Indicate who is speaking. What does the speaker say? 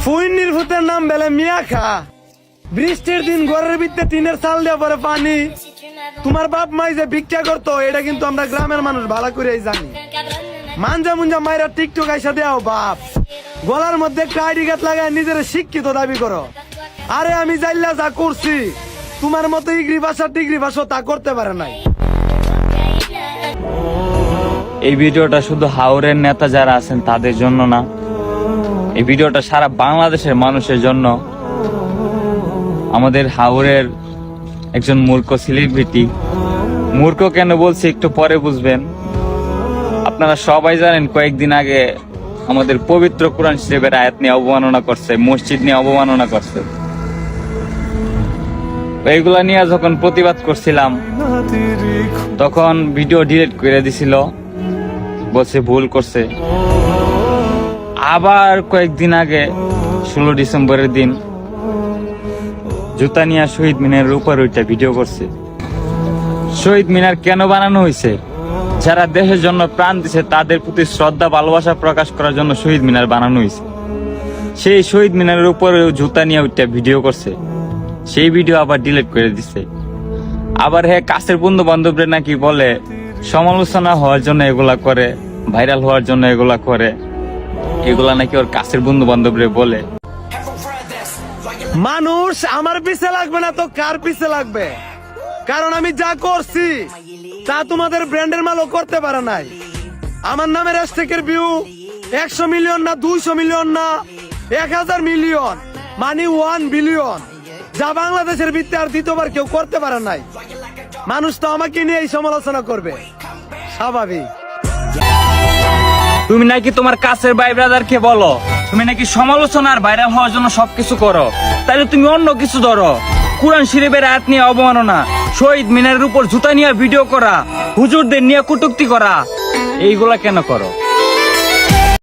Speaker 1: ফুইনির ভূতের নাম বেলে মিয়া খা। বৃষ্টির দিন ঘরের ভিতরে টিনের চাল দেওয়া পরে পানি। তোমার বাপ মাই যে ভিক্ষা করতো এটা কিন্তু আমরা গ্রামের মানুষ ভালো করে জানি। মাঞ্জা মুঞ্জা মাইরা টিকটক আইসা দেও বাপ, গলার মধ্যে একটা আইডি কার্ড লাগায় নিজের শিক্ষিত দাবি করো। আরে আমি জাইলা যা করছি তোমার মতো ডিগ্রি ভাষা তা করতে পারে নাই।
Speaker 2: এই ভিডিওটা শুধু হাওরের নেতা যারা আছেন তাদের জন্য না, এই ভিডিওটা সারা বাংলাদেশের মানুষের জন্য। আমাদের হাওরের একজন মূর্খ সেলিব্রিটি, মূর্খ কেন বলছি একটু পরে বুঝবেন। আপনারা সবাই জানেন কয়েকদিন আগে আমাদের পবিত্র কোরআন শরীফের আয়াত নিয়ে অবমাননা করছে, মসজিদ নিয়ে অবমাননা করছে। এইগুলা নিয়ে যখন প্রতিবাদ করছিলাম তখন ভিডিও ডিলিট করে দিছিল, বলছে ভুল করছে। আবার কয়েকদিন আগে 16 ডিসেম্বরের দিন জুতা নিয়ে শহীদ মিনারের উপর ওইটা ভিডিও করছে। শহীদ মিনার কেন বানানো হয়েছে? যারা দেশের জন্য প্রাণ দিছে তাদের প্রতি শ্রদ্ধা ভালোবাসা প্রকাশ করার জন্য শহীদ মিনার বানানো হয়েছে। সেই শহীদ মিনারের উপর জুতা নিয়ে ওইটা ভিডিও করছে, সেই ভিডিও আবার ডিলিট করে দিছে। আবার হ্যাঁ, কাছের বন্ধু বান্ধবরা নাকি বলে সমালোচনা হওয়ার জন্য এগুলা করে, ভাইরাল হওয়ার জন্য এগুলা করে। এগুলা নাকি ওর কাছের বন্ধু বান্ধবরে বলে।
Speaker 1: মানুষ আমার পিছে লাগবে না তো কার পিছে লাগবে? কারণ আমি যা করছি তা তোমাদের ব্র্যান্ডের মালও করতে পারে নাই। আমার নামের হ্যাশট্যাগের ভিউ 100 মিলিয়ন না, 200 মিলিয়ন না, 1000 মিলিয়ন, মানে 1 বিলিয়ন, যা বাংলাদেশের ভিত্তি আর দ্বিতীয়বার কেউ করতে পারে নাই। মানুষ তো আমাকে নিয়ে এই সমালোচনা করবে, স্বাভাবিক।
Speaker 2: তুমি নাকি তোমার কাছের ভাই ব্রাদারকে বলো তুমি নাকি সমালোচনা আর ভাইরাল হওয়ার জন্য সবকিছু করো, তাহলে তুমি অন্য কিছু ধরো। কোরআন শরীফের আয়াত নিয়ে অবমাননা, শহীদ মিনারের উপর জুতা নিয়ে ভিডিও করা, হুজুরদের নিয়ে কটূক্তি করা, এইগুলা কেন করো?